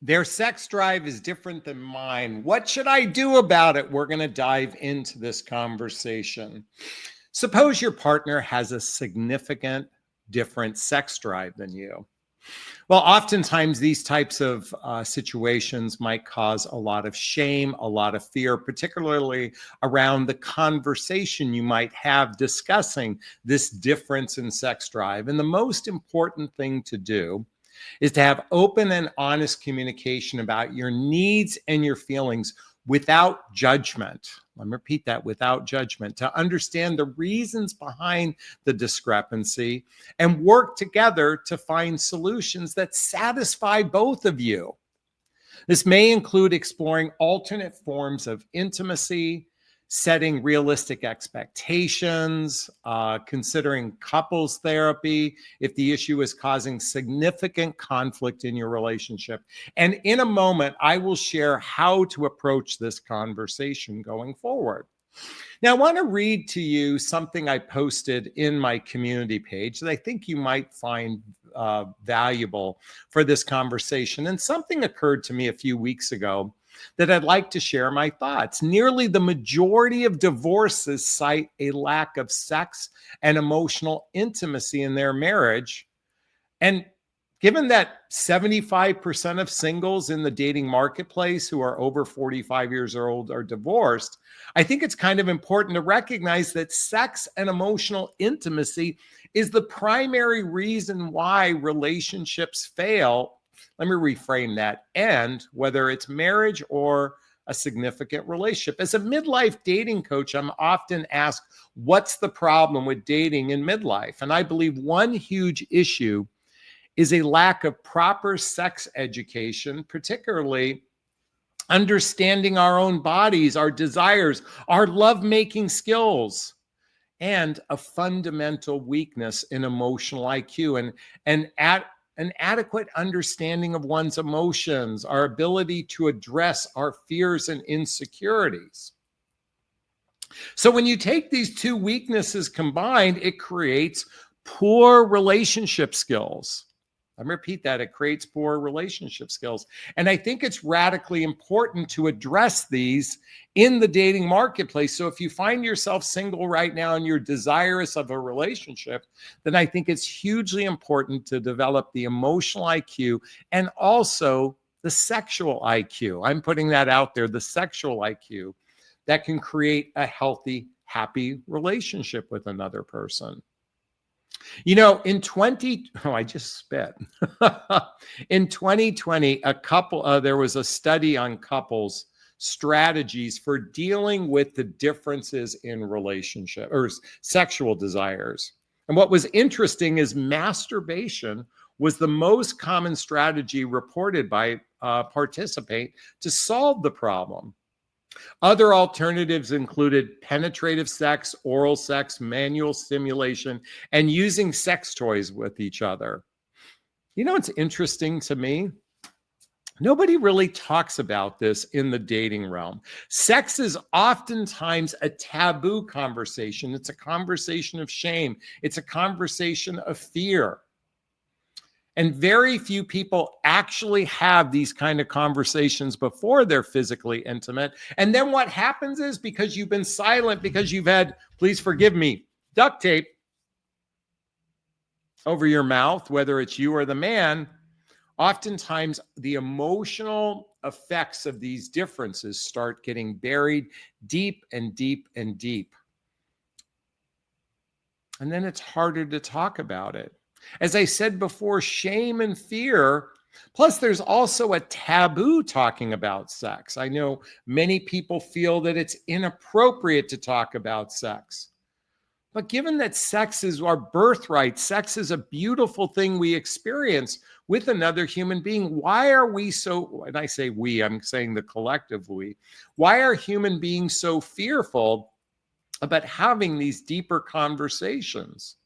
Their sex drive is different than mine. What should I do about it? We're going to dive into this conversation. Suppose your partner has a significant different sex drive than you. Well, oftentimes these types of situations might cause a lot of shame, a lot of fear, particularly around the conversation you might have discussing this difference in sex drive. And the most important thing to do is to have open and honest communication about your needs and your feelings without judgment. Let me repeat that, without judgment, to understand the reasons behind the discrepancy and work together to find solutions that satisfy both of you. This may include exploring alternate forms of intimacy, setting realistic expectations, considering couples therapy if the issue is causing significant conflict in your relationship. And in a moment, I will share how to approach this conversation going forward. Now, I want to read to you something I posted in my community page that I think you might find valuable for this conversation. And something occurred to me a few weeks ago that I'd like to share my thoughts. Nearly the majority of divorces cite a lack of sex and emotional intimacy in their marriage. And given that 75% of singles in the dating marketplace who are over 45 years old are divorced, I think it's kind of important to recognize that sex and emotional intimacy is the primary reason why relationships fail. Let me reframe that. And whether it's marriage or a significant relationship. As a midlife dating coach, I'm often asked, what's the problem with dating in midlife? And I believe one huge issue is a lack of proper sex education, particularly understanding our own bodies, our desires, our lovemaking skills, and a fundamental weakness in emotional IQ and an adequate understanding of one's emotions, our ability to address our fears and insecurities. So when you take these two weaknesses combined, it creates poor relationship skills. Let me repeat that. It creates poor relationship skills. And I think it's radically important to address these in the dating marketplace. So if you find yourself single right now and you're desirous of a relationship, then I think it's hugely important to develop the emotional IQ and also the sexual IQ. I'm putting that out there, the sexual IQ that can create a healthy, happy relationship with another person. You know, in 2020, there was a study on couples strategies for dealing with the differences in relationship or sexual desires. And what was interesting is masturbation was the most common strategy reported by participants to solve the problem. Other alternatives included penetrative sex, oral sex, manual stimulation, and using sex toys with each other. You know what's interesting to me? Nobody really talks about this in the dating realm. Sex is oftentimes a taboo conversation. It's a conversation of shame. It's a conversation of fear. And very few people actually have these kind of conversations before they're physically intimate. And then what happens is, because you've been silent, because you've had, please forgive me, duct tape over your mouth, whether it's you or the man, oftentimes the emotional effects of these differences start getting buried deep and deep and deep. And then it's harder to talk about it. As I said before, shame and fear. Plus, there's also a taboo talking about sex. I know many people feel that it's inappropriate to talk about sex. But given that sex is our birthright, sex is a beautiful thing we experience with another human being, why are we so, and I say we, I'm saying the collective we, why are human beings so fearful about having these deeper conversations?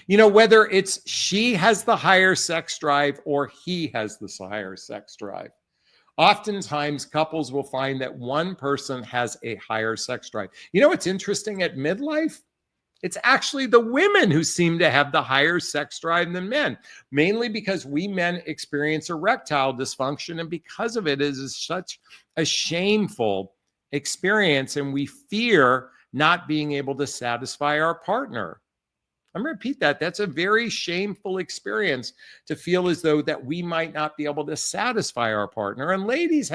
You know, whether it's she has the higher sex drive or he has the higher sex drive. Oftentimes, couples will find that one person has a higher sex drive. You know what's interesting at midlife? It's actually the women who seem to have the higher sex drive than men, mainly because we men experience erectile dysfunction. And because of it, it is such a shameful experience. And we fear not being able to satisfy our partner. I'm going to repeat that. That's a very shameful experience to feel as though that we might not be able to satisfy our partner. And ladies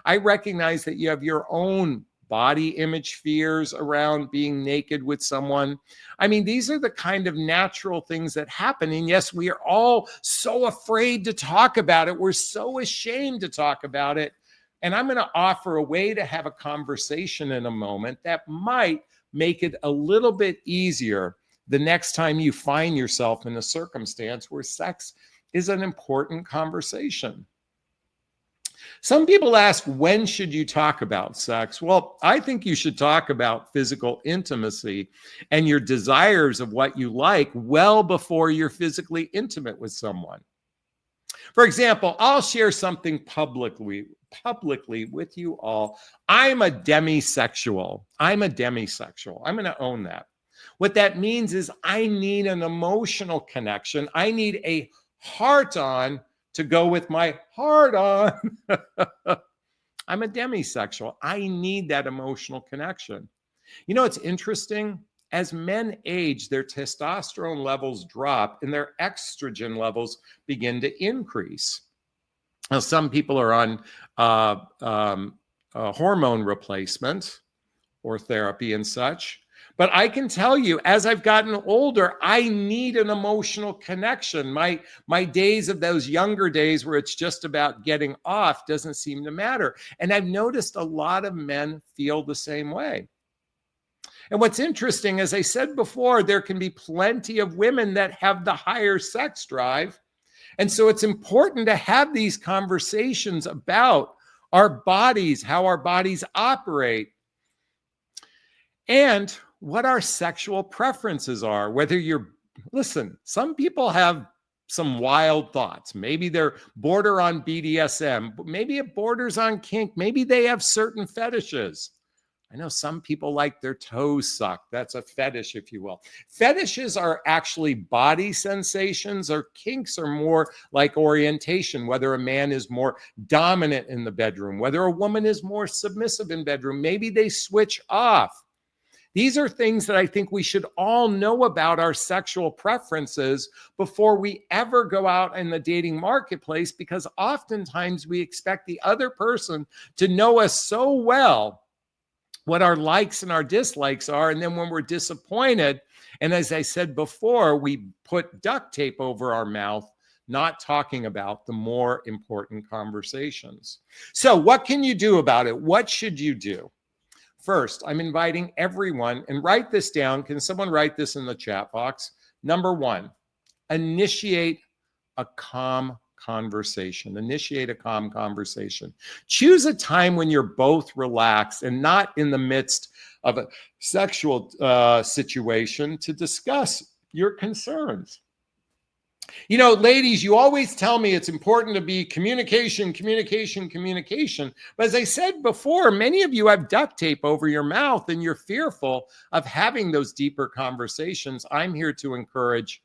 I recognize that you have your own body image fears around being naked with someone. I mean, these are the kind of natural things that happen. And yes, we are all so afraid to talk about it. We're so ashamed to talk about it. And I'm going to offer a way to have a conversation in a moment that might make it a little bit easier the next time you find yourself in a circumstance where sex is an important conversation. Some people ask, when should you talk about sex? Well, I think you should talk about physical intimacy and your desires of what you like well before you're physically intimate with someone. For example, I'll share something publicly with you all. I'm a demisexual. I'm going to own that. What that means is I need an emotional connection. I need a heart on to go with my heart on. I'm a demisexual. I need that emotional connection. You know, it's interesting. As men age, their testosterone levels drop and their estrogen levels begin to increase. Now, some people are on hormone replacement or therapy and such. But I can tell you, as I've gotten older, I need an emotional connection. My days of those younger days where it's just about getting off doesn't seem to matter. And I've noticed a lot of men feel the same way. And what's interesting, as I said before, there can be plenty of women that have the higher sex drive. And so it's important to have these conversations about our bodies, how our bodies operate, and what our sexual preferences are. Listen, some people have some wild thoughts. Maybe they're border on BDSM, but maybe it borders on kink. Maybe they have certain fetishes. I know some people like their toes sucked. That's a fetish, if you will. Fetishes are actually body sensations, or kinks are more like orientation, whether a man is more dominant in the bedroom, whether a woman is more submissive in bedroom. Maybe they switch off. These are things that I think we should all know about our sexual preferences before we ever go out in the dating marketplace, because oftentimes we expect the other person to know us so well, what our likes and our dislikes are. And then when we're disappointed, and as I said before, we put duct tape over our mouth, not talking about the more important conversations. So what can you do about it? What should you do? First, I'm inviting everyone, and write this down. Can someone write this in the chat box? Number one, initiate a calm conversation. Initiate a calm conversation. Choose a time when you're both relaxed and not in the midst of a sexual situation to discuss your concerns. You know, ladies, you always tell me it's important to be communication. But as I said before, many of you have duct tape over your mouth and you're fearful of having those deeper conversations. I'm here to encourage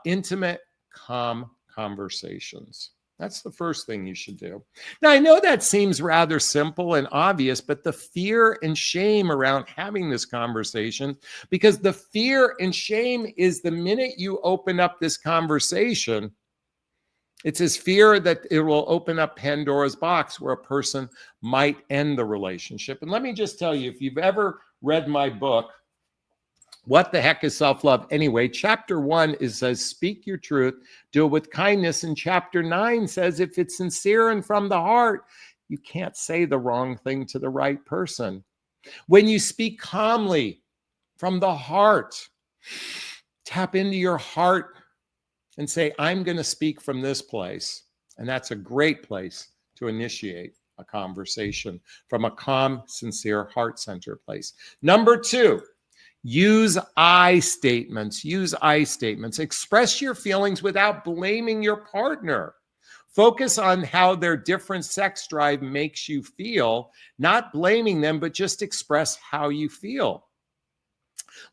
intimate, calm conversations. That's the first thing you should do. Now, I know that seems rather simple and obvious, but the fear and shame around having this conversation, because the fear and shame is the minute you open up this conversation, it's this fear that it will open up Pandora's box where a person might end the relationship. And let me just tell you, if you've ever read my book, What the Heck is Self-Love Anyway? Chapter 1 says, speak your truth, do it with kindness. And chapter 9 says, if it's sincere and from the heart, you can't say the wrong thing to the right person. When you speak calmly from the heart, tap into your heart and say, I'm going to speak from this place. And that's a great place to initiate a conversation, from a calm, sincere, heart-centered place. Number 2, use I statements. Use I statements. Express your feelings without blaming your partner. Focus on how their different sex drive makes you feel, not blaming them, but just express how you feel.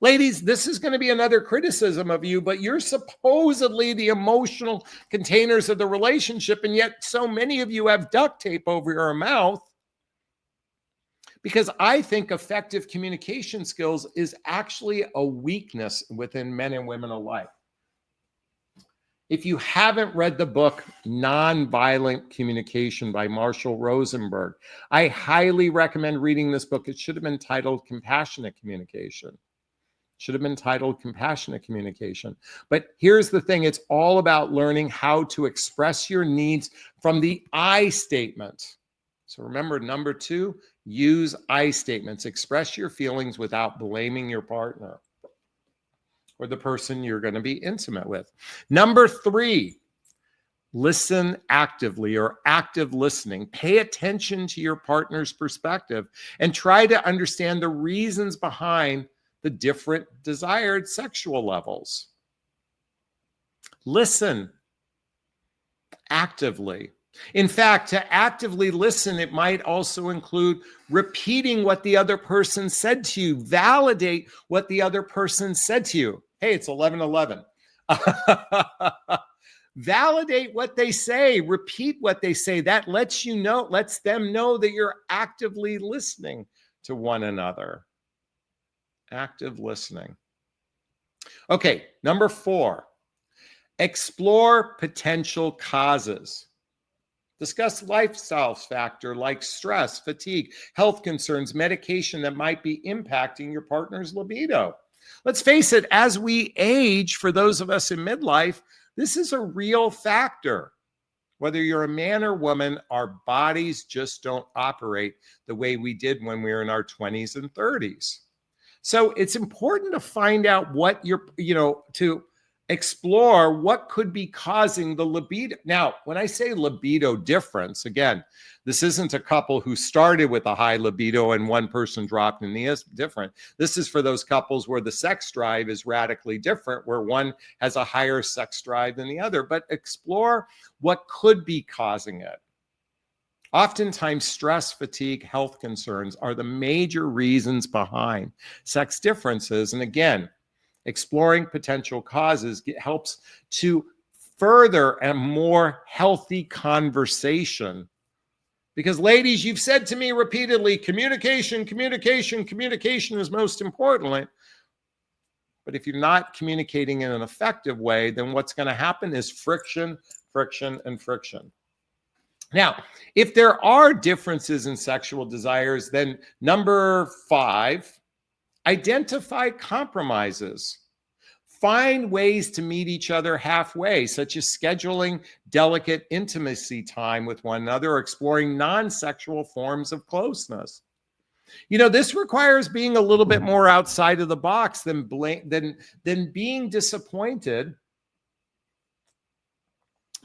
Ladies, this is going to be another criticism of you, but you're supposedly the emotional containers of the relationship, and yet so many of you have duct tape over your mouth, because I think effective communication skills is actually a weakness within men and women alike. If you haven't read the book Nonviolent Communication by Marshall Rosenberg, I highly recommend reading this book. It should have been titled Compassionate Communication. Should have been titled Compassionate Communication. But here's the thing, it's all about learning how to express your needs from the I statement. So remember, number 2, use I statements. Express your feelings without blaming your partner or the person you're going to be intimate with. Number 3, listen actively, or active listening. Pay attention to your partner's perspective and try to understand the reasons behind the different desired sexual levels. Listen actively. In fact, to actively listen, it might also include repeating what the other person said to you. Validate what the other person said to you. Hey, it's 11:11. Validate what they say. Repeat what they say. That lets them know that you're actively listening to one another. Active listening. Okay, number 4, explore potential causes. Discuss lifestyle factors like stress, fatigue, health concerns, medication that might be impacting your partner's libido. Let's face it, as we age, for those of us in midlife, this is a real factor. Whether you're a man or woman, our bodies just don't operate the way we did when we were in our 20s and 30s. So it's important to find out what to explore what could be causing the libido. Now, when I say libido difference, again, this isn't a couple who started with a high libido and one person dropped in the different. This is for those couples where the sex drive is radically different, where one has a higher sex drive than the other. But explore what could be causing it. Oftentimes, stress, fatigue, health concerns are the major reasons behind sex differences. And again, exploring potential causes helps to further a more healthy conversation. Because ladies, you've said to me repeatedly, communication is most important. But if you're not communicating in an effective way, then what's going to happen is friction, and friction. Now, if there are differences in sexual desires, then number 5, identify compromises. Find ways to meet each other halfway, such as scheduling delicate intimacy time with one another or exploring non-sexual forms of closeness. This requires being a little bit more outside of the box than being disappointed.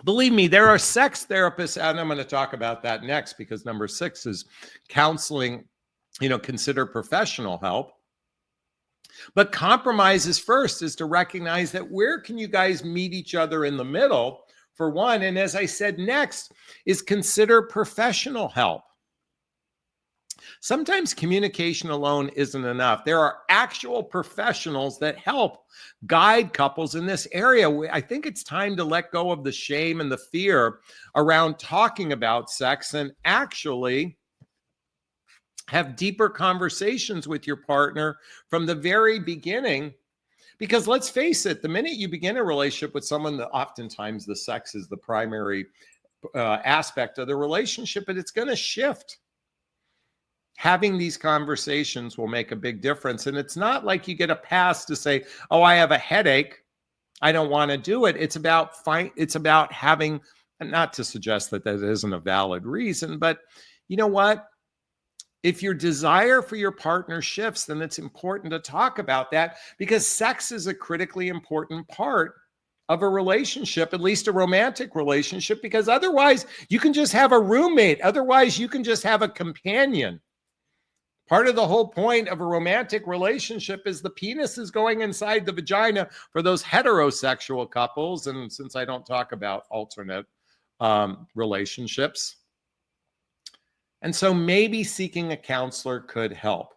Believe me, there are sex therapists, and I'm going to talk about that next, because number 6 is counseling, consider professional help. But compromises first is to recognize that where can you guys meet each other in the middle, for one. And as I said, next is consider professional help. Sometimes communication alone isn't enough. There are actual professionals that help guide couples in this area. I think it's time to let go of the shame and the fear around talking about sex and actually have deeper conversations with your partner from the very beginning. Because let's face it, the minute you begin a relationship with someone, that oftentimes the sex is the primary aspect of the relationship, but it's going to shift. Having these conversations will make a big difference. And it's not like you get a pass to say, oh, I have a headache, I don't want to do it. It's about having, and not to suggest that isn't a valid reason, but you know what? If your desire for your partner shifts, then it's important to talk about that, because sex is a critically important part of a relationship, at least a romantic relationship, because otherwise you can just have a roommate. Otherwise you can just have a companion. Part of the whole point of a romantic relationship is the penis is going inside the vagina for those heterosexual couples. And since I don't talk about alternate relationships. And so maybe seeking a counselor could help.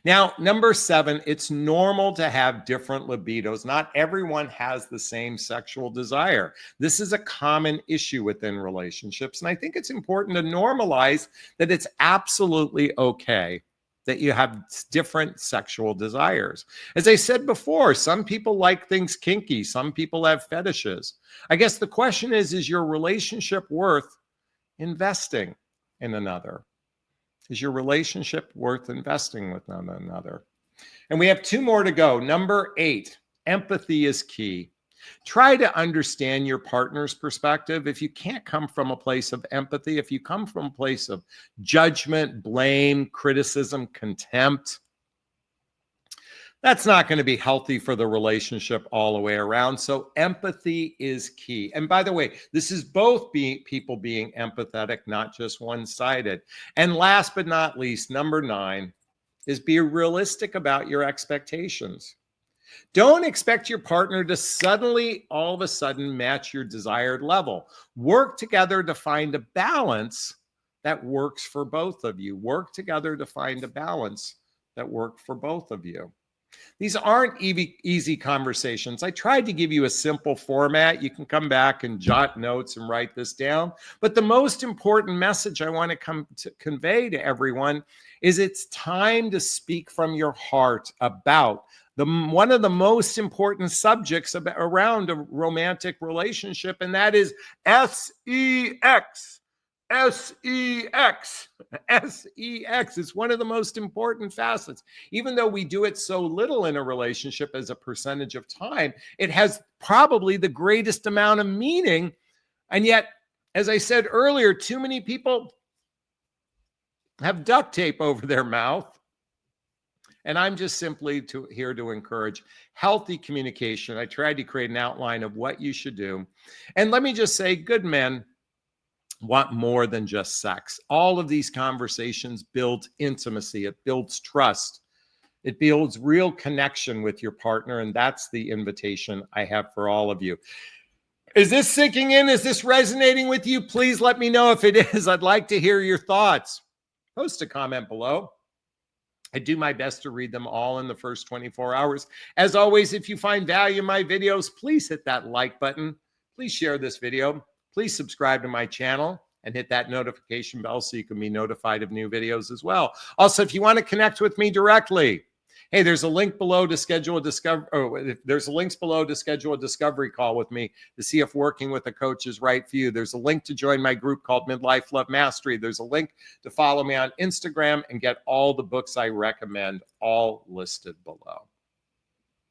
Now, number 7, it's normal to have different libidos. Not everyone has the same sexual desire. This is a common issue within relationships. And I think it's important to normalize that it's absolutely okay that you have different sexual desires. As I said before, some people like things kinky, some people have fetishes. I guess the question is your relationship worth investing in another? Is your relationship worth investing with one another? And we have 2 more to go. Number 8, empathy is key. Try to understand your partner's perspective. If you can't come from a place of empathy, if you come from a place of judgment, blame, criticism, contempt, that's not going to be healthy for the relationship all the way around. So empathy is key. And by the way, this is both people being empathetic, not just one-sided. And last but not least, number 9 is be realistic about your expectations. Don't expect your partner to suddenly, all of a sudden, match your desired level. Work together to find a balance that works for both of you. Work together to find a balance that works for both of you. These aren't easy conversations. I tried to give you a simple format. You can come back and jot notes and write this down. But the most important message I want to convey to everyone is it's time to speak from your heart about one of the most important subjects around a romantic relationship, and that is sex. Sex. Sex is one of the most important facets. Even though we do it so little in a relationship as a percentage of time, it has probably the greatest amount of meaning. And yet, as I said earlier, too many people have duct tape over their mouth. And I'm just simply here to encourage healthy communication. I tried to create an outline of what you should do. And let me just say, good men want more than just sex. All of these conversations build intimacy. It builds trust. It builds real connection with your partner. And that's the invitation I have for all of you. Is this sinking in? Is this resonating with you? Please let me know if it is. I'd like to hear your thoughts. Post a comment below. I do my best to read them all in the first 24 hours. As always, if you find value in my videos, please hit that like button. Please share this video. Please subscribe to my channel and hit that notification bell so you can be notified of new videos as well. Also, if you want to connect with me directly, hey, there's a link below to schedule there's links below to schedule a discovery call with me to see if working with a coach is right for you. There's a link to join my group called Midlife Love Mastery. There's a link to follow me on Instagram and get all the books I recommend, all listed below.